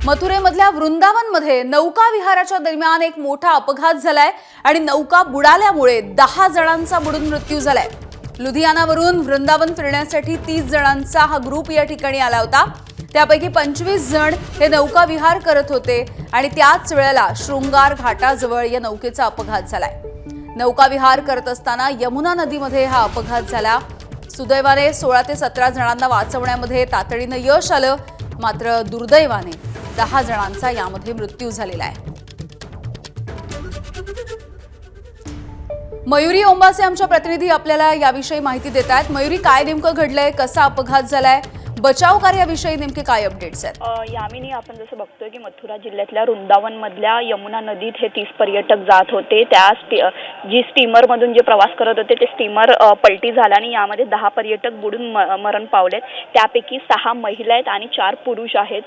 मथुरेमधल्या वृंदावनमध्ये नौका विहाराच्या दरम्यान एक मोठा अपघात झालाय आणि नौका बुडाल्यामुळे 10 जणांचा बुडून मृत्यू झालाय। लुधियानावरून वृंदावन फिरण्यासाठी 30 जणांचा हा ग्रुप या ठिकाणी आला होता। त्यापैकी 25 जण हे नौका विहार करत होते आणि त्याच वेळेला शृंगार घाटाजवळ या नौकेचा अपघात झालाय। नौका विहार करत असताना यमुना नदीमध्ये हा अपघात झाला। सुदैवाने 16 ते 17 जणांना वाचवण्यामध्ये तातडीने यश आलं, मात्र दुर्दैवाने 10 जणांचा यामध्ये मृत्यू झालेला आहे। मयुरी ओंबासे आमच्या प्रतिनिधी आपल्याला याविषयी माहिती देत आहेत। मयुरी, काय नेमकं घडलंय, कसा अपघात झालाय, बचाव कार्याविषयी नेमके काय अपडेट्स आहेत? यामिनी, आपण जसं बघतोय की मथुरा जिल्ह्यातल्या वृंदावन मधल्या यमुना नदीत हे 30 पर्यटक जात होते। त्या जी स्टीमर मधून जे प्रवास करत होते ते स्टीमर पलटी झाला आणि यामध्ये 10 पर्यटक बुडून मरण पावलेत। त्यापैकी 6 महिला आहेत आणि 4 पुरुष आहेत।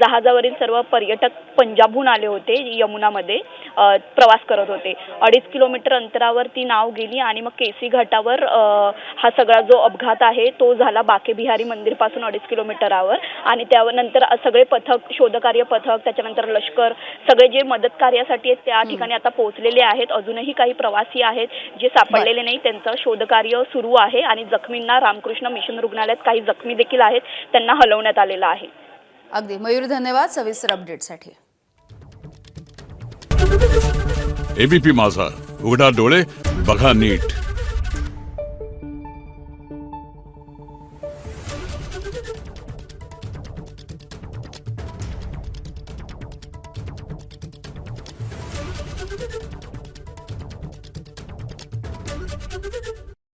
जहाजावरील सर्व पर्यटक पंजाबहून आले होते, यमुनामध्ये प्रवास करत होते। 2.5 किलोमीटर अंतरावर ती नाव गेली आणि मग केसी घाटावर हा सगळा जो अपघात आहे तो झाला, बाके बिहारी मंदिर पासून 2.5 किलोमीटरवर। आणि त्यानंतर सगळे पथक, शोधकार्य पथक, त्याच्यानंतर लष्कर, सगळे जे मदत कार्यासाठी आहेत त्या ठिकाणी आता पोहोचलेले आहेत। अजूनही काही प्रवासी आहेत जे सापडलेले नाही, त्यांचं शोधकार्य सुरू आहे आणि जखमींना रामकृष्ण मिशन रुग्णालयात काही जखमी देखील आहेत, त्यांना हलवण्यात आलेलं आहे। अगदी मयूर, धन्यवाद सविस्तर अपडेटसाठी। एबीपी माझा, उघडा डोळे बघा नीट।